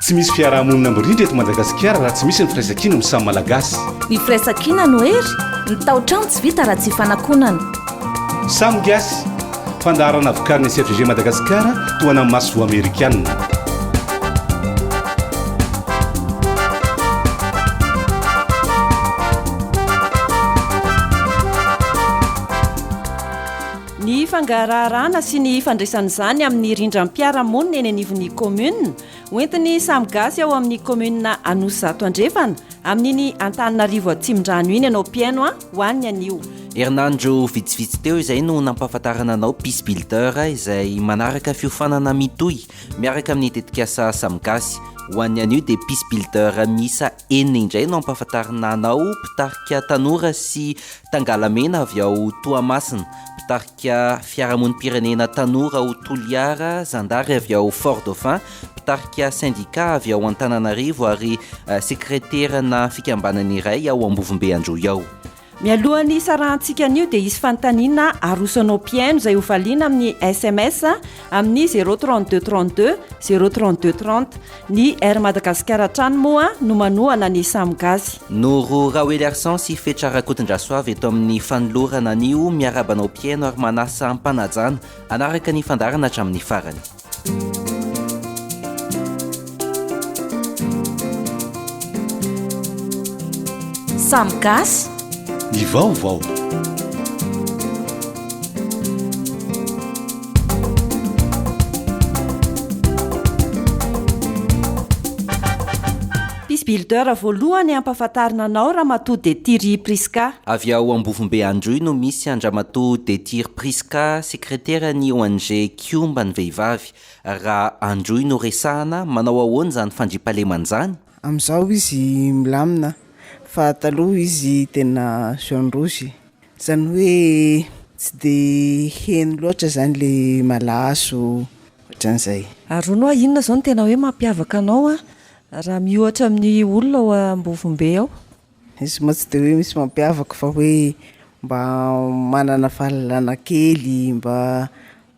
tsy misy fiarahamonina mirindra eto Madagasikara raha tsy misy ny firaisan-kina amin'ny samy malagasy. Ny firaisan-kina no hery, ny tao-trano tsy vita raha tsy fanankonana. Samy gasy fandaharana vokariny CFG Madagasikara toana maso amerikanina. Ny fangaraharaana sy ny fandraisan'izany amin'ny rindram-piarahamonina eny anivon'ny commune hoentiny samy gasy ao amin'ny commune Anosy Andrefana amin'iny Antananarivo Atsimondrano iny ianao piaino ho an'ny anio. Herinandro vitsivitsy teo izay no nampahafantarana anao Peace Builder izay manaraka fiofanana mitohy miaraka amin'ny tetikasa samy gasy. Ho an'ny anio dia Peace Builder miisa enina indray no ampahafantarana anao mpitarika tanora sy tangalamena avy ao Toamasina, mpitarika fiarahamonim-pirenena tanora ao Toliara, Zandary avy ao Fort Dauphin, mpitarika syndicat avy ao Antananarivo ary sekreterana fikambanana iray ao Ambovombe Androy ao. Mialohan'ny sarahantsika anio dia isy fanontaniana arosanao piaino izay hovaliana amin'ny SMS amin'ny 032 32 032 30. Ny Air Madagasikara trano moa no manohana ny samy gasy. Noro Raoely Arsan sy Fetrara Kotondrasoavy eto amin'ny fanolorana anio miarabanao piaino ary manasa ampanajana anaraka ny fandarana hatramin'ny farany. Samy gasy ny vaovao. Peace Builder voalohany ampahafantarina anao Ramatoa Detiri Priska. Avy ao Ambovombe Androy no misy Andramatoa Detiri Priska, sekretera ny ONG Kiomba ny vehivavy. Raha Androy no resahana, manao ahoana zany fandriam-pahalemana? Amin'izao izy milamina fa taloha izy tena jaune rouge, izany hoe tsy dia heno loatra zany le malaso ohatran'izay. Arono inona zao no tena hoe mampiavaka anao raha mihoatra amin'ny olona ao Ambovombe ao? Izy moa tsy dia hoe misy mampiavaka fa hoe mba manana fahalalana kely, mba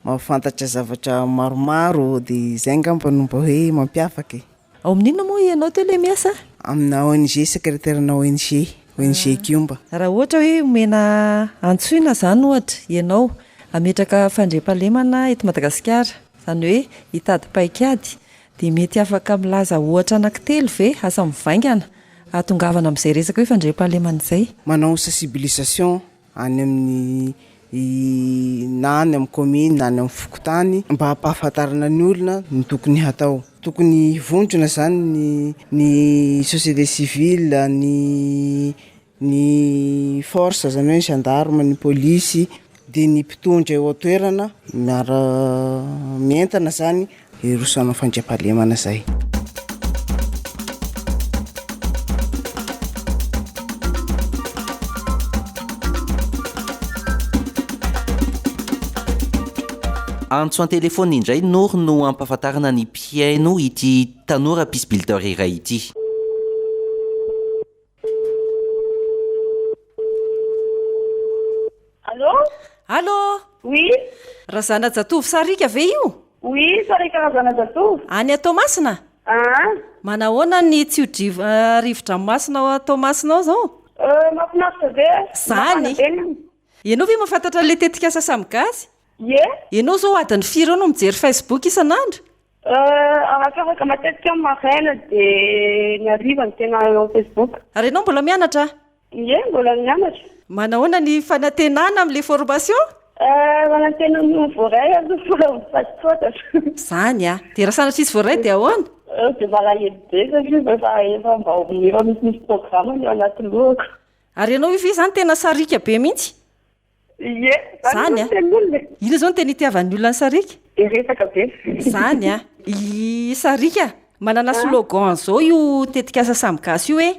mahafantatra zavatra maromaro, dia izay angamba no mba hoe mampiavaka. Ao amin'inona moa ianao teo ilay miasa? Amina ONG, sekreterina ONG Kiomba. Raha ohatra hoe omena antsoina zany ohatra ianao ametraka fandriam-pahalemana eto Madagasikara, izany hoe hitady paikady, dia mety afaka milaza ohatra anankitelo ve asa mivaingana atongavana amin'izay resaka hoe fandriam-pahalemana izay? Manao sensibilisation any amin'ny na any amin'ny commune na any amin'ny fokotany mba hampahafantarana ny olona ny tokony hatao. Tokony vonjona zany ny société civile, ny force zany hoe ny gendarme, ny polisy, dia ny mpitondra eo an-toerana mientana zany irosana fandriam-pahalemana zay. Antso an-telefona indray Noro no ampahafantarana ny piaino ity tanora Peace Builder iray ity. Allô? Allô? Oui. Razana Jatovo Sarika ve io? Oui, Sarika Razana Jatovo. Any Toamasina? Manahoana ny tsy rivo-dranomasina ao Toamasina ao zao? Mahafinaritra be. Zany. Ianao ve mahafantatra le tetikasa samy gasy? Ye. Ianao zao adiny firy no mijery Facebook isan'andro? Arakaraka matetika maraina dia ny hariva no tena ao Facebook. Ary ianao mbola mianatra? Ye, mbola mianatra. Manahoana ny fanantenana amin'ilay formation? Fanantenana ny voaray fa tsy fantatra. Zany dia raha sanatra izy voaray dia ahoana? Dia malahelo be satria efa mba misy programme ny ao anaty lohako. Ary ianao io zany tena sarika be mihitsy? Ye, zany ino zao no tena itiavan'ny olona ny sarika? Resaka be. Zany i sarika manana slogan zao io tetikasa samy gasy io hoe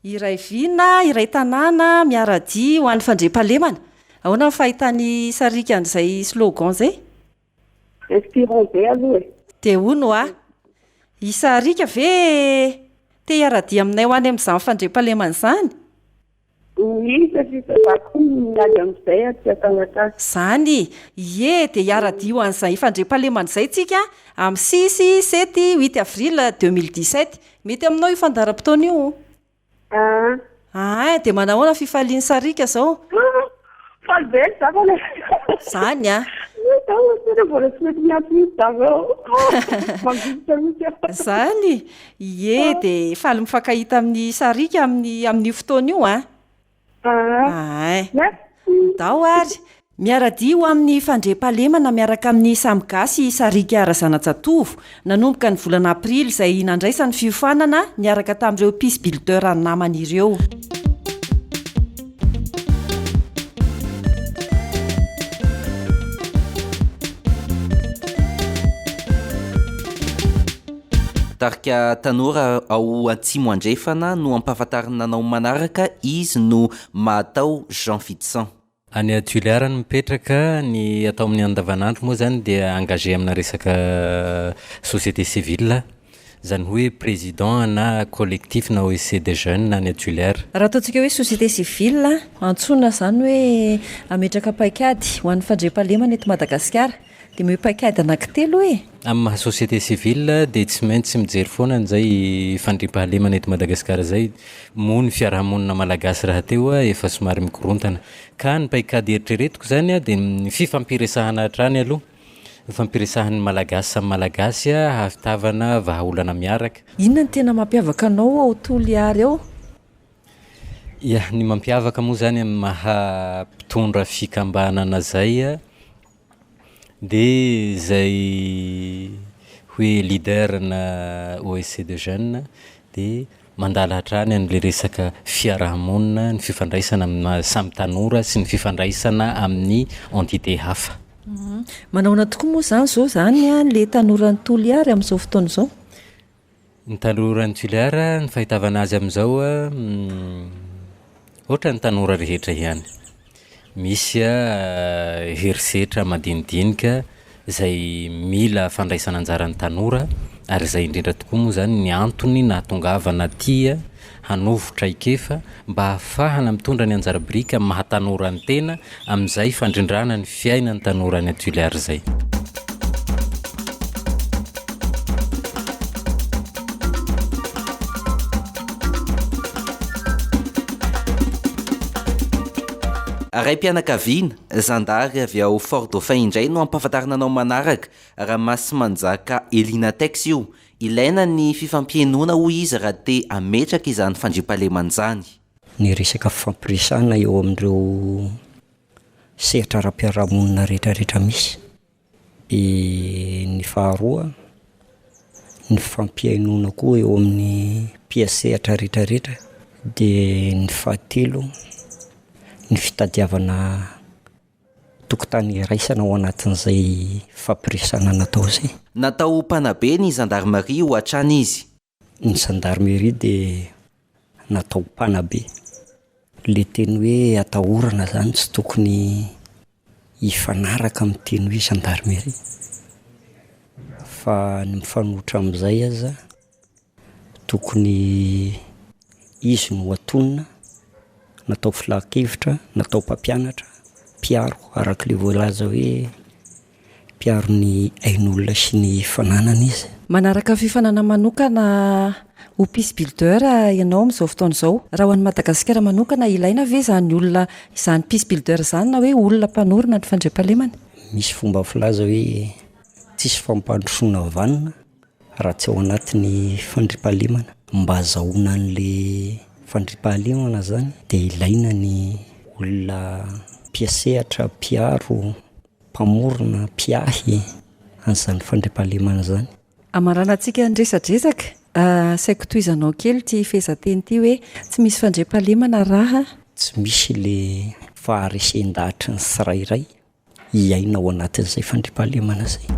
iray vina, iray tanàna, miaradia ho an'ny fandriam-pahalemana. Ahoana ny fahitany sarika an'izay slogan zay? Inspirant be aloha. Dia hono i sarika ve te hiaradia aminay ho any amin'izany fandriam-pahalemana izany? Satria miady amin'izay aty atanatasy. Zany ie dia hiara-dio an'izay fandrem-pahalemana izay tsika amin'ny 6-7 avril 2017 mety aminao io fandaharam-potoana io. Dia manahoana fifaliany sarika zao? Faly be zavana. Zany a. Zany ie dia faly mifankahita amin'ny sarika amin'ny fotoana io a. Dao ary miara-dio amin'ny fandrem-pahalemana miaraka amin'ny Samgasy Sarika Razanatsatovo nanomboka ny volana aprily izay nandraisany fiofanana niaraka tamin'ireo peace builder namany ireo. Tarika tanora ao Antsimo Andrefana no ampahafantarina anao manaraka izy no Mahatao Jean Fitsan. Any Tuileara no mipetraka, ny atao amin'ny andavanandro moa zany dia engagé amina resaka société civile, zany hoe président na collectif na OEC des jeunes any Tuileara. Raha ataontsika hoe société civile antsoina zany hoe ametraka paikady ho an'ny fandrem-pahalemana eto Madagasikara. Dia meo paikady anankitelo hoe amin'ny maha société civile dia tsy maintsy mijery foana an'izay fandrem-pahalemana eto Madagasikara zay, moa ny fiarahamonina malagasy raha teo efa somary mikorontana, ka ny paikady eritreretiko zany dia ny fifampiresahana hatrany aloha, fampiresahan'ny malagasy samy malagasy hahavitavana vahaolana miaraka. Inona ny tena mampiavaka anao ao Toliara ao? Ia, ny mampiavaka moa zany amin'ny maha mpitondra fikambanana zay dia zay hoe leader na OEC des jeunes dia mandala hatrany amin'ilay resaka fiarahamonina, ny fifandraisana amin'ny samy tanora sy ny fifandraisana amin'ny entité hafa. Manaona tokoa moa zany zao zany le tanoran'ny Toliara amin'izao fotoana izao? Ny tanoran'ny Toliara ny fahitavana azy amin'izao ohatra ny tanora rehetra ihany. Misy herisetra madinidinika izay mila fandraisana anjaran'ny tanora, ary izay indrindra tokoa moa zany ny antony nahatongavana aty hanovotra ikefa mba hahafahana mitondra ny anjara-birika mahatanora ny tena amin'izay fandrindrana ny fiainan'ny tanora ny Tuileara zay. Raim-pianakaviana zandary avy ao Fort Dauphin indray no ampahafantarina anao manaraka raha masy manjaka Elina Tex io. Ilaina ny fifampienoana hoy izy raha te ametraka izany fandriam-pahalemana izany. Ny resaka fampiresahana eo amin'ireo sehatra ara-piarahamonina rehetrarehetra misy. Ny faharoa, ny fampiainoana koa eo amin'ny mpiasehatra rehetrarehetra, dia ny fahatelo, ny fitadiavana tokotany raisana ao anatin'izay fampiresahana natao zay. Natao mpanabe ny gendarmerie ho hatrany izy. Ny gendarmerie dia natao mpanabe. Le teny hoe atahorana zany tsy tokony hifanaraka amin'ny teny hoe gendarmerie. Fa ny mifanohitra amin'izay aza tokony izy no atonina, natao filakevitra, natao mpampianatra, mpiaro araka le voalaza hoe mpiaro ny ain'olona sy ny fananana izy. Manaraka fifanana manokana ho peace builder ianao amin'izao fotoana izao. Raha ho an'ny Madagasikara manokana ilaina ve zany olona izany peace builder zany na hoe olona mpanorina ny fandriam-pahalemana? Misy fomba filaza hoe tsisy fampandrosoana vanina raha tsy ao anatin'ny fandriam-pahalemana. Mba azahoana an'le fandriam-pahalemana zany dia ilaina ny olona mpiasehatra, mpiaro, mpamorona, mpiahy an'izany fandriam-pahalemana zany. Amaranantsika ndresadresaka, saiko toizanao kely ty fehezanteny ty hoe tsy misy fandriam-pahalemana raha tsy misy le faharesen-dahatra ny tsirairay iaina ao anatin'izay fandriam-pahalemana zay.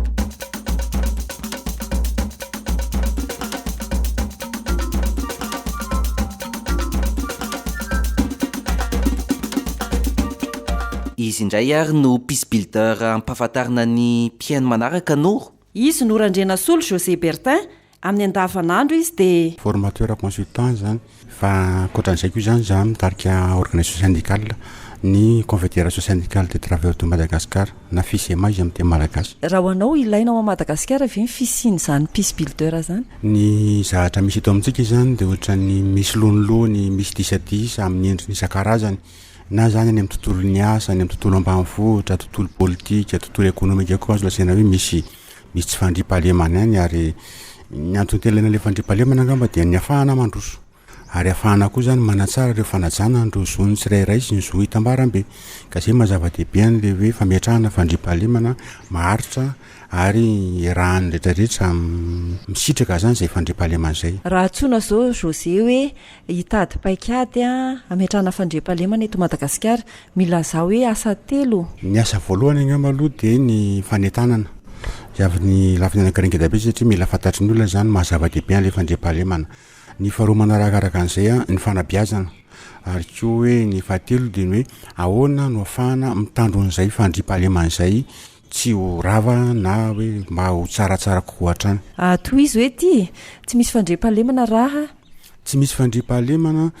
Izy indray ary no peace builder ampahafantarina ny mpiaino manaraka Noro. Izy no Randrena Solo José Bertin, amin'ny andavanandro izy dia formateur consultant zany fa ankoatran'izay koa zany za mitarika organisation syndicale ny confédération syndicale des travailleurs de Madagascar na FISEMA izy amin'ny teny malagasy. Raha hoanao ilainao a Madagasikara ve ny fisiany zany peace builder zany? Ny zavatra misy eto amintsika zany dia ohatran'ny misy lonolony, misy disadisa amin'ny endriny isan-karazany na zany any amin'ny tontolon'ny asa, any amin'ny tontolo ambanivohitra, tontolo politika, tontolo ekonomika koa azo lasaina hoe misy tsy fandriam-pahalemana any ary ny antony tena ilaina le fandriam-pahalemana angamba dia ny afahana mandroso. Ary afahana koa zany manatsara ireo fanajana andro zony tsirairay sy ny zo hitambarambe ka zay mazava-dehibe an'le hoe fametrahana fandriam-pahalemana maharitra ary rahany rehetrarehetra misitraka zany zay fandriam-pahalemana zay. Raha tsona zao José hoe hitady paikady ametrahana fandriam-pahalemana eto Madagasikara, mila zao hoe asa telo. Ny asa voalohany angamba aloha dia ny fanentanana. Avy ny lafiny anakarengy be satria mila fantatry ny olona zany mazava-dehibe an'le fandriam-pahalemana. Ny faharoa manarakaraka an'izay ny fanabeazana ary koa hoe ny fahatelo dia ny hoe ahoana no ahafahana mitandro an'izay fandriam-pahalemana izay tsy ho rava na hoe mba ho tsaratsara kokoa hatrany. Toy izy hoe tsy misy fandriam-pahalemana raha tsy misy fandriam-pahalemana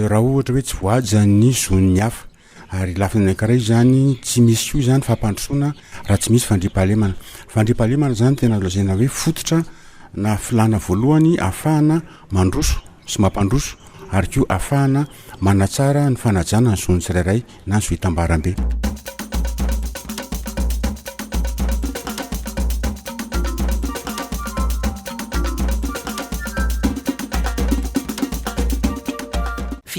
raha ohatra hoe tsy voaja ny zon'ny hafa ary lafiny anankiray zany tsy misy koa zany fampandrosoana raha tsy misy fandriam-pahalemana. Fandriam-pahalemana zany tena lazaina hoe fototra na filana voalohany ahafahana mandroso sy mampandroso ary koa ahafahana manatsara ny fanajana ny zony tsirairay na ny zo hitambarambe.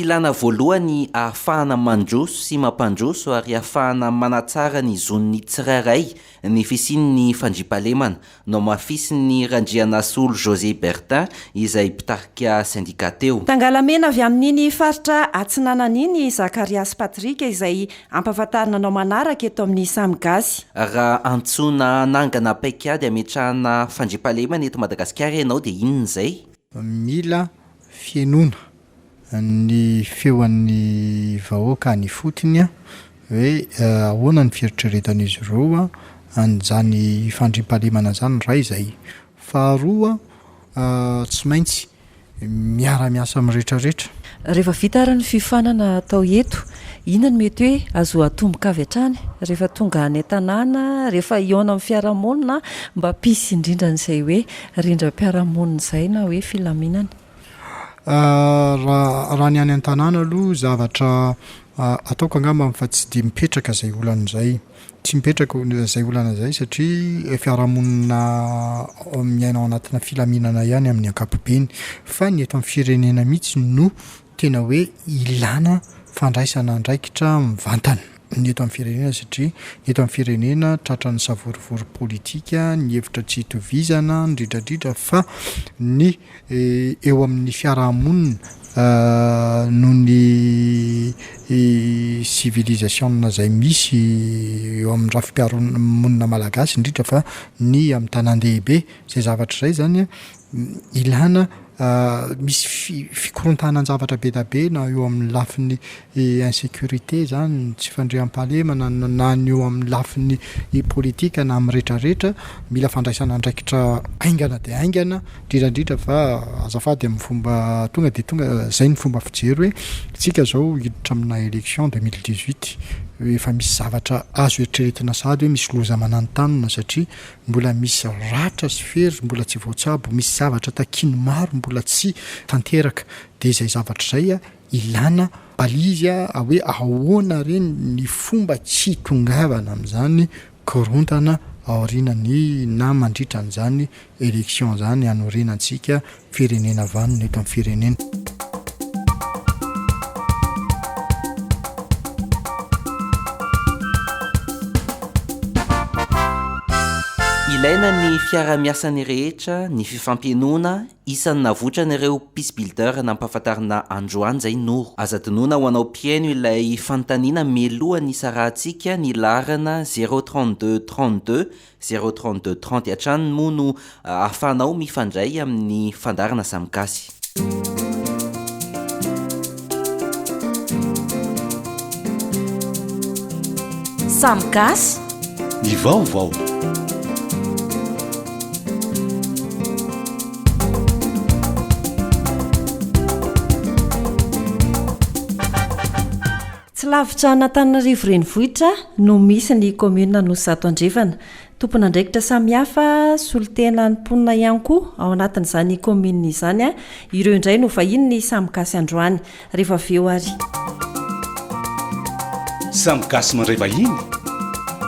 filana voalohany ahafahana mandroso sy mampandroso ary ahafahana manatsara ny zon'ny tsirairay ny fisian'ny fandriam-pahalemana no mafisiny Randrianasolo José Bertin izay mpitarika syndicat teo. Tangalamena avy amin'iny faritra Atsinanan'iny Zakarias Patrick izay ampahafantarina anao manaraka eto amin'ny Samgasy. Raha antsona nangana paikady ametrahana fandriam-pahalemana eto Madagasikara ianao dia inona izay? Mila fienona ny feoan'ny vahoaka ny fotony hoe ahoana ny fieritreretan'izy ireo an'izany fandriam-pahalemana zany ray izay. Faharoa tsy maintsy miara-miasa amin'ny rehetrarehetra. Rehefa vita ary ny fifanana atao eto, inona ny mety hoe azo atomboka avy hatrany rehefa tonga any tanàna, rehefa iona amin'ny fiarahamonina mba pisy indrindra n'izay hoe rindram-piarahamonina izay na hoe filaminana? Raha ny any an-tanàna aloha zavatra ataoko angamba fa tsy dia mipetraka izay olana izay. Tsy mipetraka izay olana izay satria fiarahamonina miaina ao anatina filaminana ihany amin'ny ankapobeny. Fa ny eto amin'ny firenena mihitsy no tena hoe ilana fandraisana andraikitra mivantana ny eto amin'ny firenena satria ny eto amin'ny firenena tratra ny savorivory politika, ny hevitra tsy hitovizana, indrindrandrindra fa ny eo amin'ny fiarahamonina noho ny civilisation izay misy eo amin'ny rafi-piarahamonina malagasy indrindra fa ny amin'ny tanan-dehibe izay zavatra izay zany ilana misy fikorontanan-javatra be da be na eo amin'ny lafiny insécurité zany tsy fandriam-pahalemana na eo amin'ny lafiny politika na amin'ny rehetrarehetra mila fandraisana andraikitra aingana dia aingana indrindrandrindra fa azafady amin'ny fomba tonga dia tonga izay ny fomba fijery hoe tsika zao hiditra amina élection 2018 efa misy zavatra azo eritreretina sady hoe misy loza mananotanina satria mbola misy ratra sy fery mbola tsy voatsabo, misy zavatra takiny maro mbola tsy tanteraka dia izay zavatra izay ilana balizy hoe ahoana reny ny fomba tsy tongavana amin'izany korontana aorinany na mandritra an'izany élection zany anorenantsika firenena vanona eto amin'ny firenena. Ilaina ny fiara-miasany rehetra, ny fifampienona, isan'ny navotrana ireo peace builder nampahafantarina androany izay noro. Azadinoana ho anao mpiaino ilay fanontaniana mialohan'ny isarahantsika ny larana 032 32 032 30 hatrany moa no ahafahanao mifandray amin'ny fandarana Samgasy. Samgasy ny vaovao. lavitra n'Antananarivo renivohitra no misy ny komuna no Zato Andrefana. Tompona andraikitra samihafa solitena ny mponina ihany koa ao anatin'izany komuna izany a. Ireo indray no vahiny ny Samikasy androany rehefa veo ary. Samikasy mandray vahiny.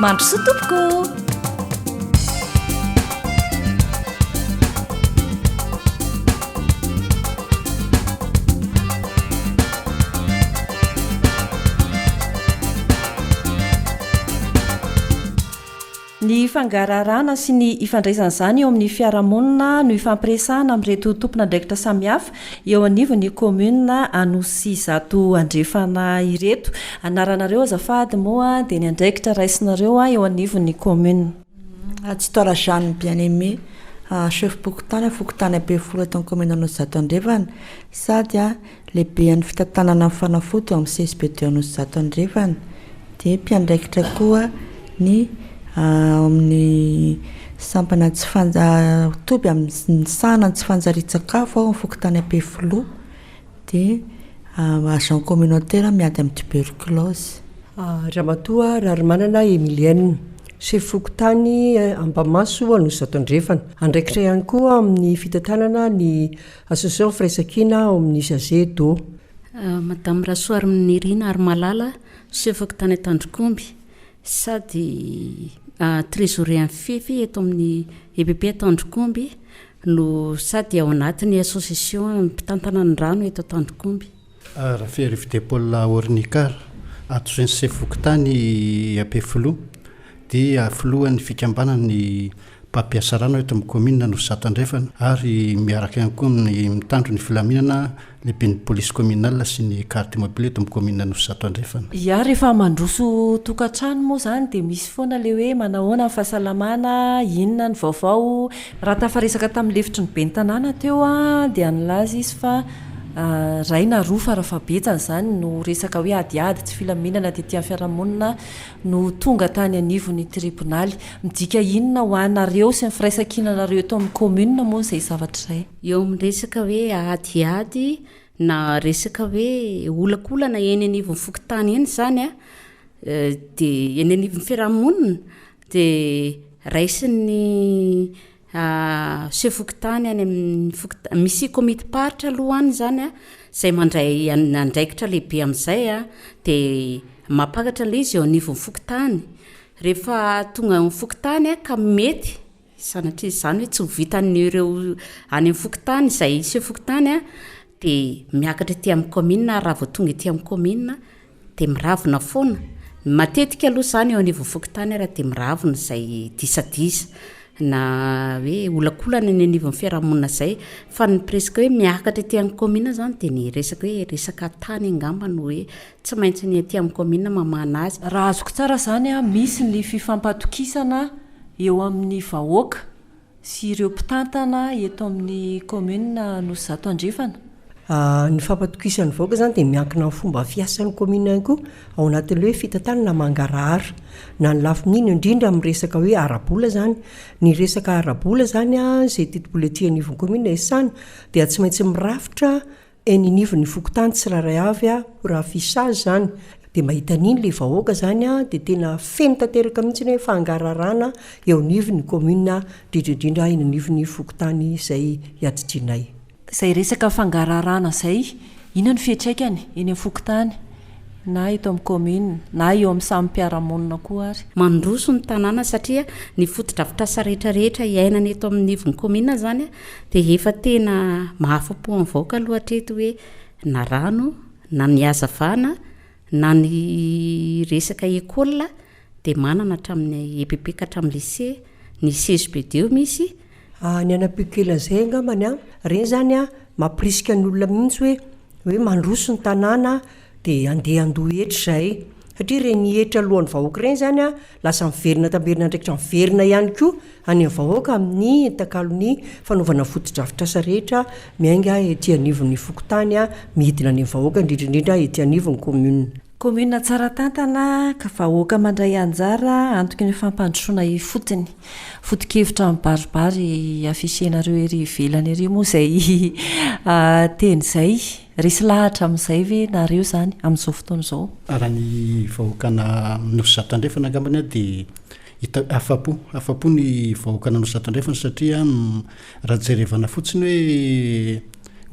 Mandrosoa tompoko. Ny fangararana sy ny ifandraisana izany eo amin'ny fiarahamonina no ifampiresahana amin'ireto tompona andraikitra samihafa eo anivon'ny komuna Anosy Zato Andrefana ireto. Anaranareo azafady moa dia ny andraikitra raisinareo eo anivon'ny komuna. Atsitoara Jeanne Bien-Aimé, chef pokotany fokotany Ambefolo eto amin'ny komuna Anosy Zato Andrefana sady lehibe ny fitantanana fanafody amin'ny CSPT Anosy Zato Andrefana dia mpiandraikitra koa ny amin'ny sampana tsy toby amin'ny sahana tsy fanjari-tsakafo ao amin'ny fokotany Ambefolo dia agent communautaire miady amin'ny tuberculose. Ramatoa Rarimanana Emilienne, chef fokotany Ambamaso Anosy Zato Andrefana. Andraikitra ihany koa amin'ny fitantanana ny association Firaisankina ao amin'ny Zazedo. Madame Rasoary Nirina Armalala, chef fokotany Tandrokomby sady trésorier fify eto amin'ny EPP Tandrokomby no sady ao anatin'ny association mpitantana ny rano eto Tandrokomby. Raferif de Paul Ornikar, atoizany chef fokotany Ambefolo dia filohan'ny fikambanany mpampiasa rano eto amin'ny komuna Anosy Zato Andrefana ary miaraka ihany koa amin'ny mitandro ny filaminana lehibe ny polisy communale sy ny carte mobile eto amin'ny komuna Anosy Zato Andrefana. Ya rehefa mandroso tokantrano moa zany dia misy foana le hoe manahoana ny fahasalamana, inona ny vaovao. Raha tafaresaka tamin'ny lefitry ny ben'ny tanàna teo dia nilaza izy fa ray na roa farafabetsany zany no resaka hoe adiady tsy filaminana tetỳ amin'ny fiarahamonina no tonga tany anivon'ny tribonaly. Midika inona ho anareo sy ny firaisankinanareo eto amin'ny komuna moa izay zavatra izay? Eo amin'ny resaka hoe adiady na resaka hoe olakolana eny anivon'ny fokotany eny zany dia eny anivon'ny fiarahamonina dia raisin'ny chef fokotany any amin'ny misy komity paritra alohany zany izay mandray andraikitra lehibe amin'izay dia mampakatra le izy eo anivon'ny fokotany. Rehefa tonga amin'ny fokotany ka mety sanatria izany hoe tsy ho vitan'ireo any amin'ny fokotany izay chef fokotany dia miakatra etỳ amin'ny komuna raha vao tonga etỳ amin'ny komuna dia miravina foana. Matetika aloha izany eo anivon'ny fokotany raha dia miravina izay disadisa na hoe olakolana ny anivon'ny fiarahamonina izay fa ny presque hoe miakatra etỳ amin'ny komuna zany dia ny resaka hoe resaka tany angamba no hoe tsy maintsy ny etỳ amin'ny komuna mamana azy. Raha azoko tsara zany misy ny fifampatokisana eo amin'ny vahoaka sy ireo mpitantana eto amin'ny komuna Anosy Zato Andrefana. Ny fampatokisany vahoaka zany dia miankina amin'ny fomba fiasan'ny komuna ihany koa ao anatin'le hoe fitantanana mangarahara na ny lafiny indrindra amin'ny resaka hoe arabola zany. Ny resaka arabola zany izay tetibola etỳ anivon'ny komuna isany dia tsy maintsy mirafitra eny anivon'ny fokotany tsirairay avy raha fisazy zany. Dia mahita an'iny le vahoaka zany dia tena feno tanteraka mihitsy hoe fangararana eo anivon'ny komuna indrindrindrindra eny anivon'ny fokotany izay iadidrinay. Izay resaka fangararana izay, inona ny fiantraikany eny amin'ny fokotany na eto amin'ny komuna na eo amin'ny samy mpiarahamonina koa ary? Mandroso ny tanàna satria ny foto-drafitrasa rehetrarehetra iainana eto amin'ny nivon'ny komuna zany dia efa tena mahafa-po amin'ny vahoaka aloha hatreto hoe na rano na ny hazavana na ny resaka école dia manana hatramin'ny EPP ka hatramin'ny lycée ny CSPD misy. Ny anam-piokelana izay angambany reny zany mampirisika ny olona mihitsy hoe mandroso ny tanàna dia andeha andoha hetra izay satria reny hetra alohan'ny vahoaka reny zany lasa miverina tamberina ndraikitra miverina ihany koa any amin'ny vahoaka amin'ny takalony fanaovana foto-drafitrasa rehetra miainga etỳ anivon'ny fokotany midina any amin'ny vahoaka indrindrindrindra etỳ anivon'ny komuna. komuna tsara tantana ka vahoaka mandray anjara antoky ny fampandrosoana fotony foto-kevitra mibaribary afisianareo ery ivelany ery moa izay teny izay resy lahatra amin'izay ve nareo zany amin'izao fotoana izao raha ny vahoakana nosy andrefana angambany a dia hita afapo ny vahoakana nosy andrefana satria raha jerevana fotsiny hoe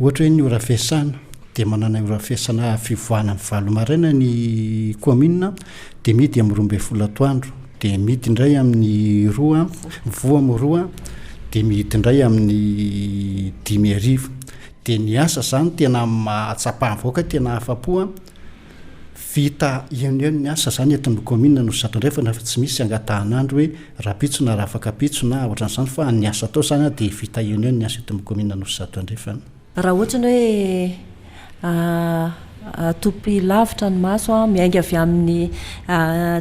ohatra hoe ny ora fiasana dia manana ora fiasana fivoahana ny valo maraina ny komina dia midy amin'ny 12 atoandro dia midy indray amin'ny voa amin'ny roa dia midy indray amin'ny 5 arivo dia ny asa zany tena mahatsapahavoaka tena afapoa vita eo ny asa zany etin'ny komina no zatondrefana fa tsy misy angatahan'andro hoe raha pitso na raha afaka pitso na ohatran'izany fa ny asa tao zany dia vita eo ny asa etin'ny komina no zatondrefana raha ohatra ny hoe topy lavitra ny maso miainga avy amin'ny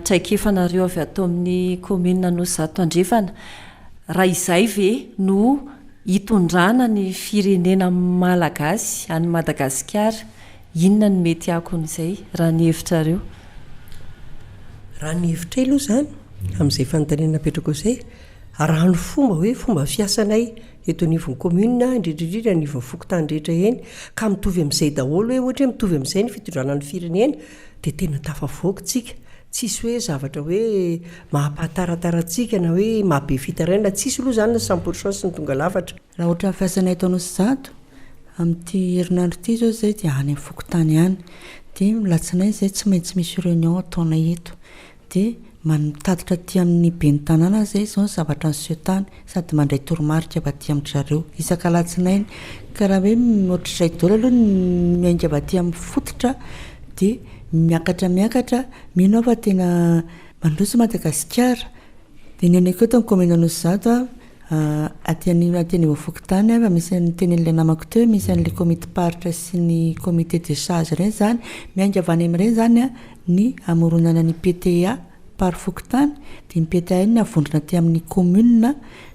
traikefanareo avy atao amin'ny komina no zato andrefana raha izay ve no hitondrana ny firenena malagasy any Madagasikara inona ny mety akon'izay raha ny hevitrareo raha ny hevitra aloha zany amin'izay fanontaniana petrako izay raha ny fomba fiasanay eto anivon'ny komina indrindrindrindra anivon'ny fokotany rehetra eny ka mitovy amin'izay daholo hoe ohatra hoe mitovy amin'izay ny fitondranan'ny firenena dia tena tafavoaka tsika tsisy hoe zavatra hoe mahampahataratarantsika na hoe mahabe fitaraina tsisy aloha zany 100% sy ny tonga lafatra raha ohatra fiasanay ataonao zato amin'ity herinandro ity zao zay dia any amin'ny fokotany ihany dia milatsinay zay tsy maintsy misy réunion ataonay eto dia mitaditra aty amin'ny ben'ny tanàna zay zao zavatra ny seotany sady mandray toromarika aty amin'ny zareo isaka latsinainy ka raha hoe ohatr'izay daholo aloha miainga aty amin'ny fototra dia miakatra mino fa tena mandroso Madagasikara dia ny anay koa tao komina nosy zato aty anivon'ny fokotany fa misy teny an'ilay namako teo misy an'ilay komite paritra sy ny comité de charge reny zany miainga avy any amin'ireny zany ny amoronana ny PTA par fokotany dia ny PTA ny avondrona aty amin'ny komina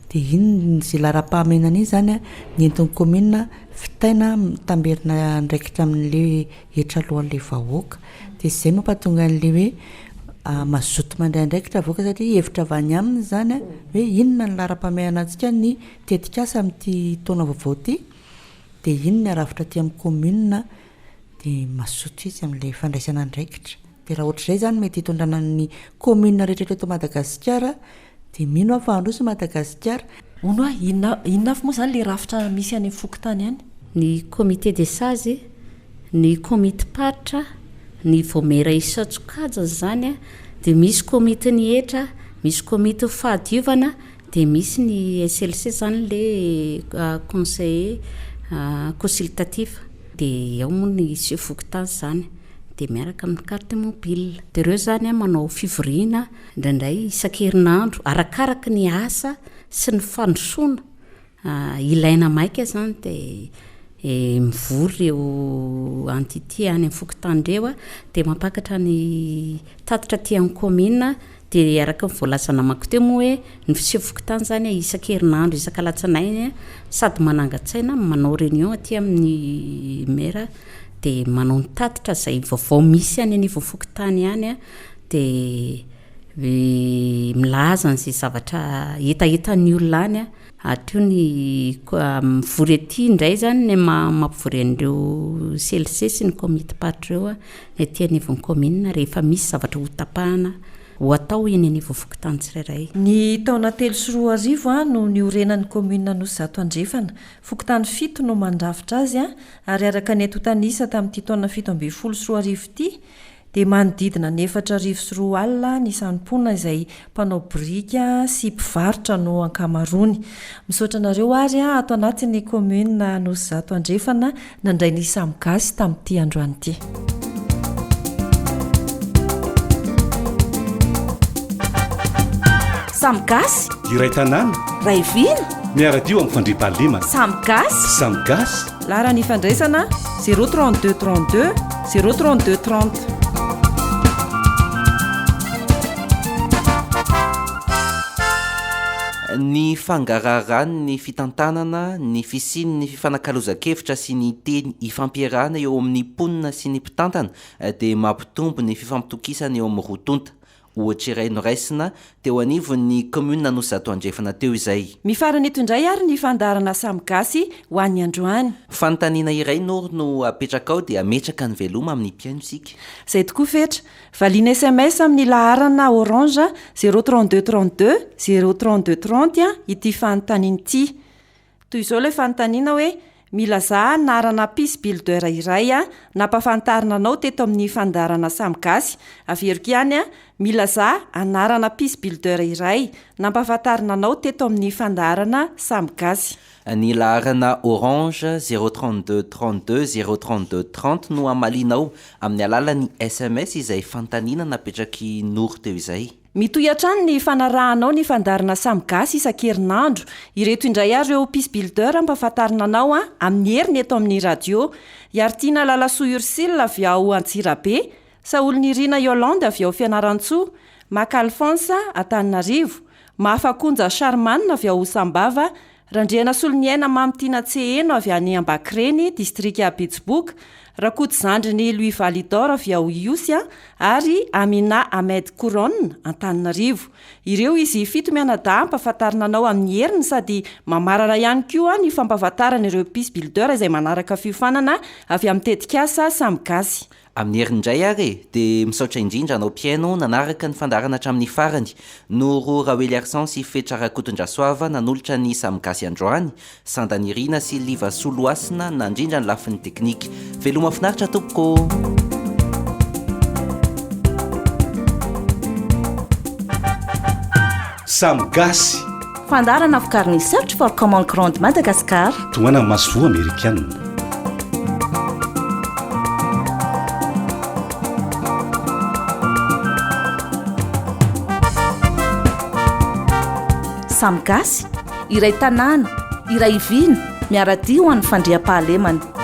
dia iny zay lara-pahamenana iny zany ny entin'ny komina fitaina tamberina ndraikitra amin'ilay hetra alohan'ilay vahoaka dia izay mampatonga an'ilay hoe mazoto mandray andraikitra vahoaka satria hevitra avy any aminy zany hoe inona ny lara-pahamenana antsika ny tetikasa amin'ity taona vaovao ity dia inona ny arafitra aty amin'ny komina dia mazoto izy amin'ilay fandraisana andraikitra dia raha ohatr'izay zany mety hitondrana ny komina rehetra eto Madagasikara dia mino fa handroso Madagasikara ono inona fa moa zany le rafitra misy any fokotany any ny comité des sages ny comité paritra ny vomera isatsokaja zany dia misy komite ny hetra misy komite fahadiovana dia misy ny SLC zany le conseiller consultatif dia ao moa ny fokotany zany dia miaraka amin'ny carte mobile dia ireo zany manao fivoriana indraindray isan-kerinandro arakaraka ny asa sy ny fandrosoana ilaina maika zany dia mivory eo entité any amin'ny fokotandreo dia mampakatra ny tatitra aty amin'ny komina dia araka ny voalaza namako teo moa hoe ny fokotany zany isan-kerinandro isan-kalatsanainy sady manangan-tsaina manao réunion aty amin'ny maire dia manao ny tatitra izay vaovao misy any anivon'ny fokotany any dia milaza n'izay zavatra etaetan'ny olona any atreo ny mivory aty indray zany ny mampivory an'ireo CLC sy ny comité paritra ireo ny aty anivon'ny komina rehefa misy zavatra hotapahana ho atao eny anivon'ny fokotany tsirairay. Ny taona 3 no niorenan'ny komina no zato andrefana fokotany 7 no mandrafitra azy ary araka ny atotanisa tamin'ity taona 7 sy 4 ity dia manodidina ny 4 sy 4 alina ny sanim-ponina izay mpanao brika sy mpivarotra no ankamarony misaotra anareo ary ato anatin'ny komina no zato andrefana nandray ny samigasy tamin'ity androany ity. Samigasy iray tanàna raivina miaradio amin'ny fandriam-pahalemana samigasy lara ny fandraisana 032 32 032 30. ny fangararany ny fitantanana ny fisiny ny fifanakalozan-kevitra sy ny teny ifampiarahana eo amin'ny mponina sy ny mpitantana dia mampitombo ny fifampitokisana eo amin'ny rotonta ohatra iray noraisina teo anivo ny commune no zato andrefana teo izay mifarana eto indray ary ny fandarana samgasy ho an'ny androany fanontaniana iray noro no apetraka ao dia ametraka ny veloma amin'ny mpiaino isika izay tokoa fetra valiana sms amin'ny laharana orange 03232 03230 ity fanontaniana ity toy izao ilay fanontaniana hoe mila za narana pis builder iray nampafantarina anao teto amin'ny fandarana samgasy averiko ihany mila za anarana pis builder iray nampafantarina anao teto amin'ny fandarana samgasy ny laharana orange 032 32 032 30 no amalinao amin'ny alalan'ny sms izay fanontaniana napetraky noro teo izay mitoy hatrany ny fanarahanao ny fandarana samgasy isan-kerinandro ireto indray ary eo pis builder mpafantarina anao amin'ny heriny eto amin'ny radio iaritiana lalasoa ursil avy ao Antsirabe Saolin'Irina Yolande avy ao Fianaratsoa Maka Alfonsa Antananarivo Mahafakonja Charmanne avy ao Sambava Randriana Soloniaina Mamitiana Tseheno avy any Ambakreny distrika Pitsbook Rakoto Zandriny Louis Validor avy ao Iosy ary Amina Ahmed Couronne Antananarivo ireo izy fito mianadahy mpahafantarina anao amin'ny heriny sady mamarana ihany koa ny fampahafantarana ireo pis builder izay manaraka fiofanana avy amin'ny tetikasa samgasy amin'ny herindray ary dia misaotra indrindra anao mpiaino nanaraka ny fandarana hatramin'ny farany noro Rawely Arsan sy Fetra Rakotondrasoava nanolotra ny samgasy androany Sandanirina sy Liva Soloasina nandrindra ny lafin'ny teknika veloma finaritra tompoko samgasy fandarana vokariny search for common ground Madagascar toana masoa amerikana samgasy iray tanàna iray iviny miaradio ho an'ny fandriam-pahalemana